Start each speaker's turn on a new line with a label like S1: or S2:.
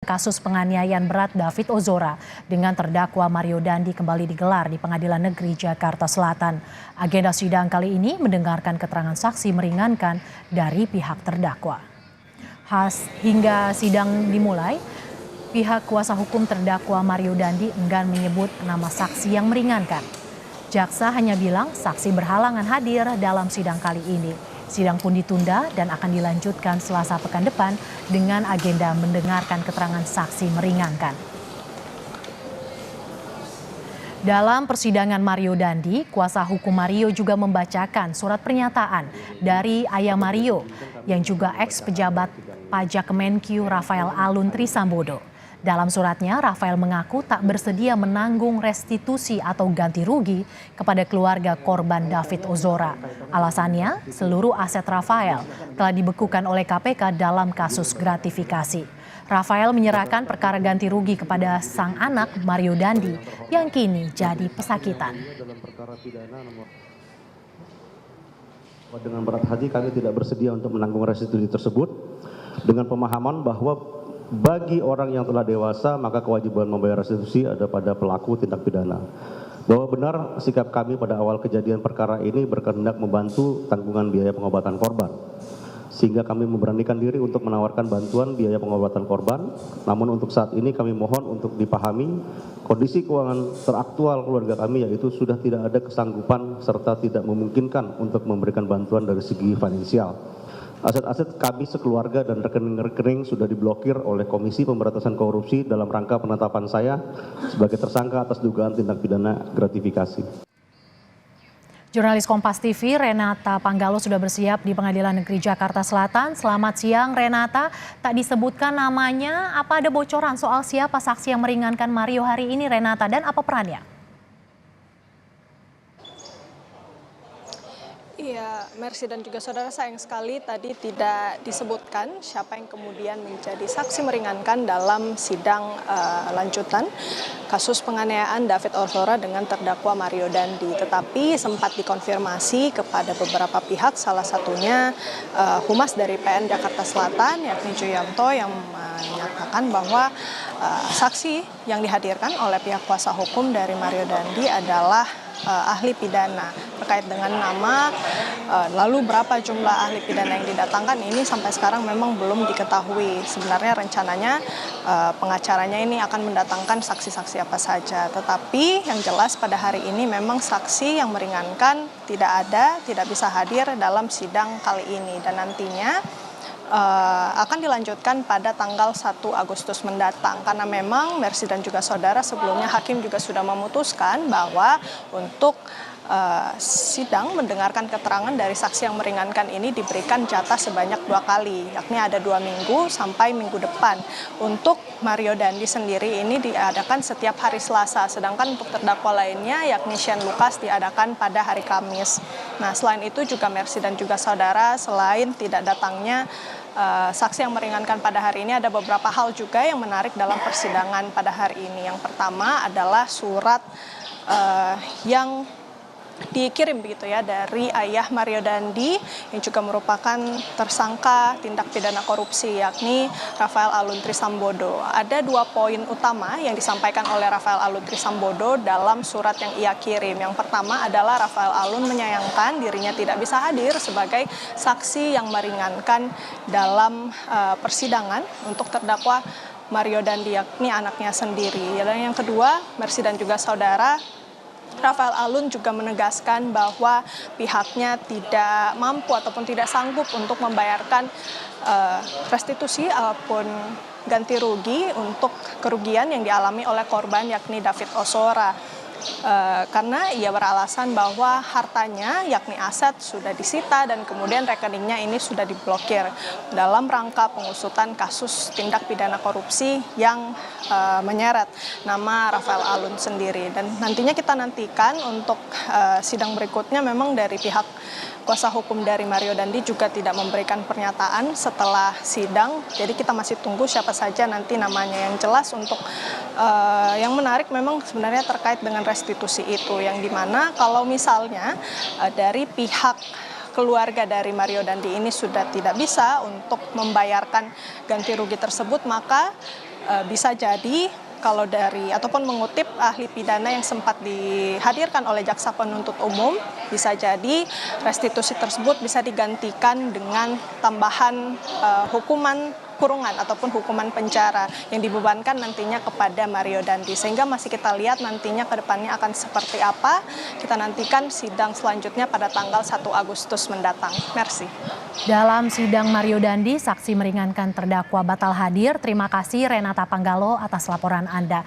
S1: kasus penganiayaan berat David Ozora dengan terdakwa Mario Dandi kembali digelar di Pengadilan Negeri Jakarta Selatan. Agenda sidang kali ini mendengarkan keterangan saksi meringankan dari pihak terdakwa. Hingga sidang dimulai, pihak kuasa hukum terdakwa Mario Dandi enggan menyebut nama saksi yang meringankan. Jaksa hanya bilang saksi berhalangan hadir dalam sidang kali ini. Sidang pun ditunda dan akan dilanjutkan Selasa pekan depan dengan agenda mendengarkan keterangan saksi meringankan. Dalam persidangan Mario Dandi, kuasa hukum Mario juga membacakan surat pernyataan dari ayah Mario yang juga ex-pejabat pajak Kemenkyu Rafael Alun Trisambodo. Dalam suratnya, Rafael mengaku tak bersedia menanggung restitusi atau ganti rugi kepada keluarga korban David Ozora. Alasannya, seluruh aset Rafael telah dibekukan oleh KPK dalam kasus gratifikasi. Rafael menyerahkan perkara ganti rugi kepada sang anak Mario Dandi yang kini jadi pesakitan.
S2: Dengan berat hati kami tidak bersedia untuk menanggung restitusi tersebut dengan pemahaman bahwa bagi orang yang telah dewasa, maka kewajiban membayar restitusi ada pada pelaku tindak pidana. Bahwa benar sikap kami pada awal kejadian perkara ini berkehendak membantu tanggungan biaya pengobatan korban. Sehingga kami memberanikan diri untuk menawarkan bantuan biaya pengobatan korban. Namun untuk saat ini kami mohon untuk dipahami kondisi keuangan teraktual keluarga kami, yaitu sudah tidak ada kesanggupan serta tidak memungkinkan untuk memberikan bantuan dari segi finansial. Aset-aset kami sekeluarga dan rekening-rekening sudah diblokir oleh Komisi Pemberantasan Korupsi dalam rangka penetapan saya sebagai tersangka atas dugaan tindak pidana gratifikasi.
S1: Jurnalis Kompas TV Renata Panggalo sudah bersiap di Pengadilan Negeri Jakarta Selatan. Selamat siang Renata, tak disebutkan namanya, apa ada bocoran soal siapa saksi yang meringankan Mario hari ini Renata dan apa perannya?
S3: Iya, Mercy dan juga saudara, sayang sekali tadi tidak disebutkan siapa yang kemudian menjadi saksi meringankan dalam sidang lanjutan kasus penganiayaan David Ozora dengan terdakwa Mario Dandi. Tetapi sempat dikonfirmasi kepada beberapa pihak, salah satunya Humas dari PN Jakarta Selatan yakni Juyanto yang menyatakan bahwa saksi yang dihadirkan oleh pihak kuasa hukum dari Mario Dandi adalah ahli pidana. Terkait dengan nama, lalu berapa jumlah ahli pidana yang didatangkan ini sampai sekarang memang belum diketahui. Sebenarnya rencananya pengacaranya ini akan mendatangkan saksi-saksi apa saja. Tetapi yang jelas pada hari ini memang saksi yang meringankan tidak bisa hadir dalam sidang kali ini. Dan nantinya akan dilanjutkan pada tanggal 1 Agustus mendatang. Karena memang Mercy dan juga saudara, sebelumnya hakim juga sudah memutuskan bahwa untuk sidang mendengarkan keterangan dari saksi yang meringankan ini diberikan jatah sebanyak 2 kali, yakni ada 2 minggu sampai minggu depan. Untuk Mario Dandi sendiri ini diadakan setiap hari Selasa, sedangkan untuk terdakwa lainnya yakni Shane Lucas diadakan pada hari Kamis. Nah, selain itu juga Mercy dan juga saudara, selain tidak datangnya saksi yang meringankan pada hari ini, ada beberapa hal juga yang menarik dalam persidangan pada hari ini. Yang pertama adalah surat yang dikirim begitu ya dari ayah Mario Dandi yang juga merupakan tersangka tindak pidana korupsi yakni Rafael Alun Trisambodo. Ada 2 poin utama yang disampaikan oleh Rafael Alun Trisambodo dalam surat yang ia kirim. Yang pertama adalah Rafael Alun menyayangkan dirinya tidak bisa hadir sebagai saksi yang meringankan dalam persidangan untuk terdakwa Mario Dandi yakni anaknya sendiri. Dan yang kedua, Mercy dan juga saudara, Rafael Alun juga menegaskan bahwa pihaknya tidak mampu ataupun tidak sanggup untuk membayarkan restitusi ataupun ganti rugi untuk kerugian yang dialami oleh korban yakni David Ozora. Karena ia beralasan bahwa hartanya yakni aset sudah disita dan kemudian rekeningnya ini sudah diblokir dalam rangka pengusutan kasus tindak pidana korupsi yang menyeret nama Rafael Alun sendiri. Dan nantinya kita nantikan untuk sidang berikutnya memang dari pihak kuasa hukum dari Mario Dandi juga tidak memberikan pernyataan setelah sidang. Jadi kita masih tunggu siapa saja nanti namanya. Yang jelas untuk yang menarik memang sebenarnya terkait dengan restitusi itu, yang dimana kalau misalnya dari pihak keluarga dari Mario Dandi ini sudah tidak bisa untuk membayarkan ganti rugi tersebut, maka bisa jadi kalau dari ataupun mengutip ahli pidana yang sempat dihadirkan oleh jaksa penuntut umum, bisa jadi restitusi tersebut bisa digantikan dengan tambahan hukuman kurungan ataupun hukuman penjara yang dibebankan nantinya kepada Mario Dandi, sehingga masih kita lihat nantinya ke depannya akan seperti apa. Kita nantikan sidang selanjutnya pada tanggal 1 Agustus mendatang. Merci.
S1: Dalam sidang Mario Dandi, saksi meringankan terdakwa batal hadir. Terima kasih Renata Panggalo atas laporan Anda.